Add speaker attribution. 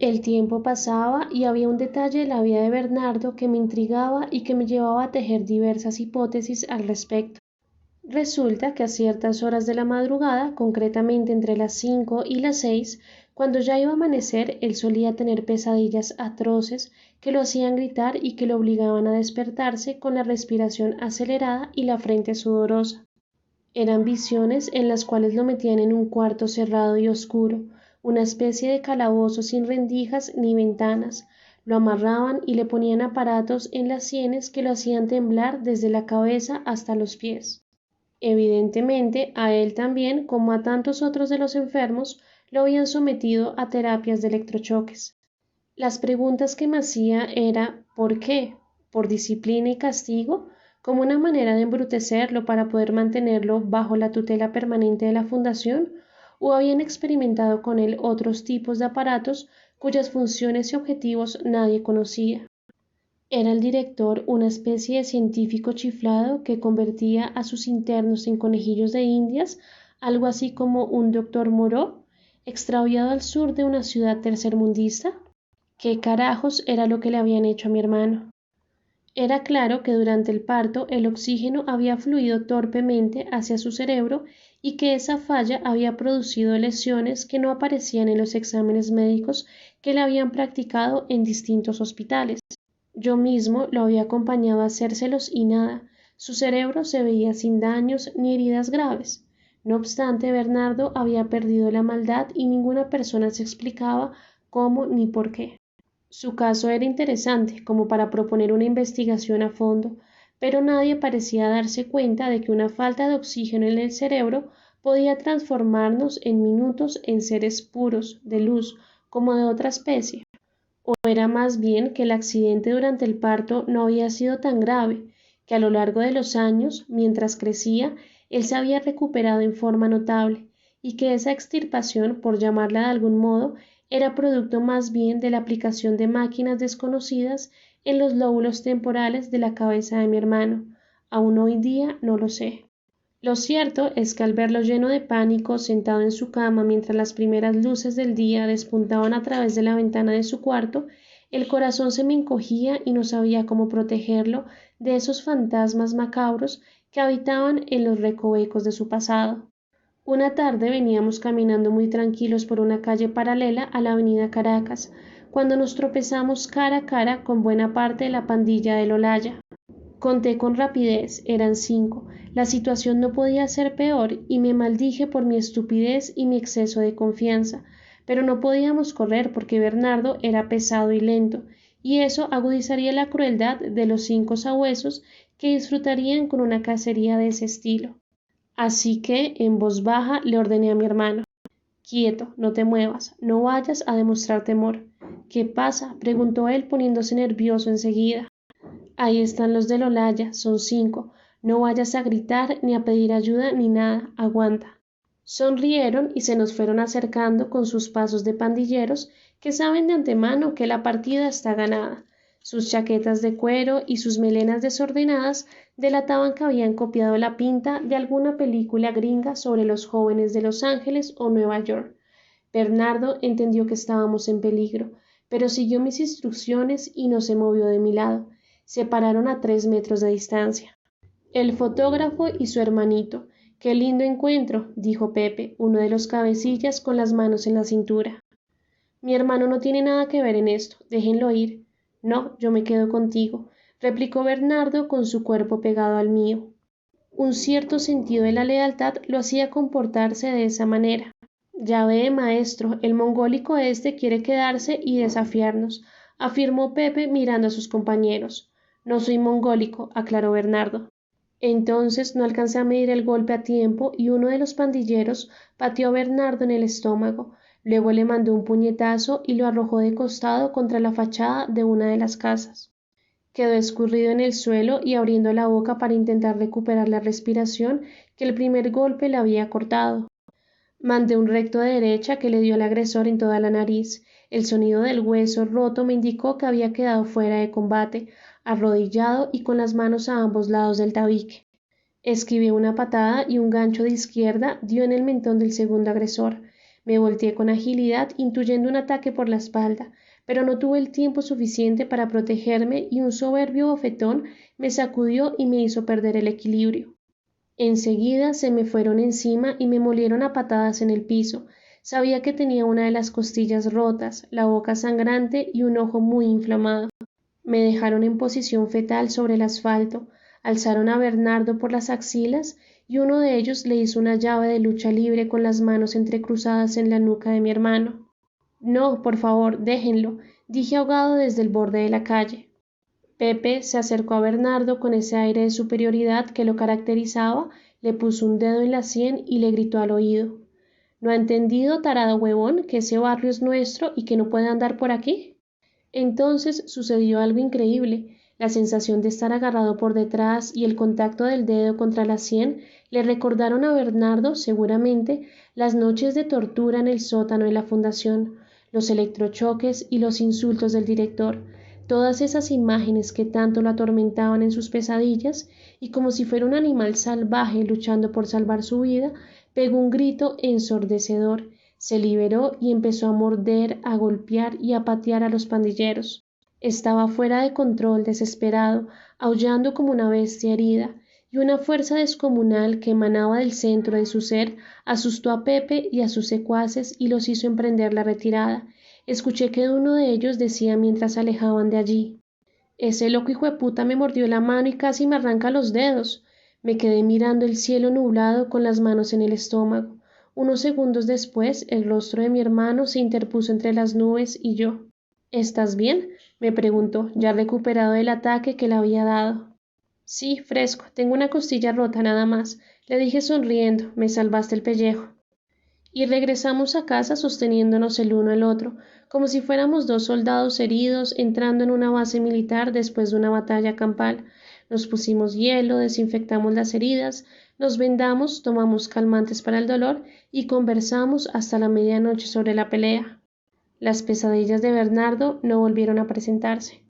Speaker 1: El tiempo pasaba y había un detalle de la vida de Bernardo que me intrigaba y que me llevaba a tejer diversas hipótesis al respecto. Resulta que a ciertas horas de la madrugada, concretamente entre las 5 y las 6, cuando ya iba a amanecer, él solía tener pesadillas atroces que lo hacían gritar y que lo obligaban a despertarse con la respiración acelerada y la frente sudorosa. Eran visiones en las cuales lo metían en un cuarto cerrado y oscuro, una especie de calabozo sin rendijas ni ventanas. Lo amarraban y le ponían aparatos en las sienes que lo hacían temblar desde la cabeza hasta los pies. Evidentemente, a él también, como a tantos otros de los enfermos, lo habían sometido a terapias de electrochoques. Las preguntas que me hacía era ¿por qué? ¿Por disciplina y castigo? ¿Como una manera de embrutecerlo para poder mantenerlo bajo la tutela permanente de la fundación? ¿O habían experimentado con él otros tipos de aparatos cuyas funciones y objetivos nadie conocía? Era el director una especie de científico chiflado que convertía a sus internos en conejillos de indias, algo así como un doctor Moreau, extraviado al sur de una ciudad tercermundista. ¿Qué carajos era lo que le habían hecho a mi hermano? Era claro que durante el parto el oxígeno había fluido torpemente hacia su cerebro y que esa falla había producido lesiones que no aparecían en los exámenes médicos que le habían practicado en distintos hospitales. Yo mismo lo había acompañado a hacérselos y nada, su cerebro se veía sin daños ni heridas graves. No obstante, Bernardo había perdido la maldad y ninguna persona se explicaba cómo ni por qué. Su caso era interesante como para proponer una investigación a fondo, pero nadie parecía darse cuenta de que una falta de oxígeno en el cerebro podía transformarnos en minutos en seres puros, de luz, como de otra especie. O era más bien que el accidente durante el parto no había sido tan grave, que a lo largo de los años, mientras crecía, él se había recuperado en forma notable, y que esa extirpación, por llamarla de algún modo, era producto más bien de la aplicación de máquinas desconocidas en los lóbulos temporales de la cabeza de mi hermano. Aún hoy día no lo sé. Lo cierto es que al verlo lleno de pánico, sentado en su cama mientras las primeras luces del día despuntaban a través de la ventana de su cuarto, el corazón se me encogía y no sabía cómo protegerlo de esos fantasmas macabros que habitaban en los recovecos de su pasado. Una tarde veníamos caminando muy tranquilos por una calle paralela a la avenida Caracas, cuando nos tropezamos cara a cara con buena parte de la pandilla del Olaya. Conté con rapidez, eran 5. La situación no podía ser peor y me maldije por mi estupidez y mi exceso de confianza, pero no podíamos correr porque Bernardo era pesado y lento, y eso agudizaría la crueldad de los 5 sabuesos que disfrutarían con una cacería de ese estilo. Así que, en voz baja, le ordené a mi hermano: quieto, no te muevas, no vayas a demostrar temor. ¿Qué pasa?, preguntó él poniéndose nervioso enseguida. Ahí están los del Olaya, son 5. No vayas a gritar ni a pedir ayuda ni nada, aguanta. Sonrieron y se nos fueron acercando con sus pasos de pandilleros que saben de antemano que la partida está ganada. Sus chaquetas de cuero y sus melenas desordenadas delataban que habían copiado la pinta de alguna película gringa sobre los jóvenes de Los Ángeles o Nueva York. Bernardo entendió que estábamos en peligro, pero siguió mis instrucciones y no se movió de mi lado. Se pararon a 3 metros de distancia. El fotógrafo y su hermanito. Qué lindo encuentro, dijo Pepe, uno de los cabecillas con las manos en la cintura. Mi hermano no tiene nada que ver en esto, déjenlo ir. No, yo me quedo contigo, replicó Bernardo con su cuerpo pegado al mío. Un cierto sentido de la lealtad lo hacía comportarse de esa manera. Ya ve, maestro, el mongólico este quiere quedarse y desafiarnos, afirmó Pepe mirando a sus compañeros. No soy mongólico, aclaró Bernardo. Entonces no alcancé a medir el golpe a tiempo y uno de los pandilleros pateó a Bernardo en el estómago. Luego le mandó un puñetazo y lo arrojó de costado contra la fachada de una de las casas. Quedó escurrido en el suelo y abriendo la boca para intentar recuperar la respiración que el primer golpe le había cortado. Mandé un recto de derecha que le dio al agresor en toda la nariz. El sonido del hueso roto me indicó que había quedado fuera de combate, arrodillado y con las manos a ambos lados del tabique. Esquivé una patada y un gancho de izquierda dio en el mentón del segundo agresor. Me volteé con agilidad, intuyendo un ataque por la espalda, pero no tuve el tiempo suficiente para protegerme y un soberbio bofetón me sacudió y me hizo perder el equilibrio. Enseguida se me fueron encima y me molieron a patadas en el piso. Sabía que tenía una de las costillas rotas, la boca sangrante y un ojo muy inflamado. Me dejaron en posición fetal sobre el asfalto, alzaron a Bernardo por las axilas y uno de ellos le hizo una llave de lucha libre con las manos entrecruzadas en la nuca de mi hermano. No, por favor, déjenlo, dije ahogado desde el borde de la calle. Pepe se acercó a Bernardo con ese aire de superioridad que lo caracterizaba, le puso un dedo en la sien y le gritó al oído. ¿No ha entendido, tarado huevón, que ese barrio es nuestro y que no puede andar por aquí? Entonces sucedió algo increíble. La sensación de estar agarrado por detrás y el contacto del dedo contra la sien le recordaron a Bernardo, seguramente, las noches de tortura en el sótano de la fundación, los electrochoques y los insultos del director, todas esas imágenes que tanto lo atormentaban en sus pesadillas, y como si fuera un animal salvaje luchando por salvar su vida, pegó un grito ensordecedor, se liberó y empezó a morder, a golpear y a patear a los pandilleros. Estaba fuera de control, desesperado, aullando como una bestia herida, y una fuerza descomunal que emanaba del centro de su ser asustó a Pepe y a sus secuaces y los hizo emprender la retirada. Escuché que uno de ellos decía mientras se alejaban de allí: «Ese loco hijueputa me mordió la mano y casi me arranca los dedos». Me quedé mirando el cielo nublado con las manos en el estómago. Unos segundos después, el rostro de mi hermano se interpuso entre las nubes y yo. «¿Estás bien?», me preguntó, ya recuperado del ataque que le había dado. «Sí, fresco, tengo una costilla rota nada más», le dije sonriendo, «me salvaste el pellejo». Y regresamos a casa sosteniéndonos el uno el otro, como si fuéramos dos soldados heridos entrando en una base militar después de una batalla campal. Nos pusimos hielo, desinfectamos las heridas, nos vendamos, tomamos calmantes para el dolor y conversamos hasta la medianoche sobre la pelea. Las pesadillas de Bernardo no volvieron a presentarse.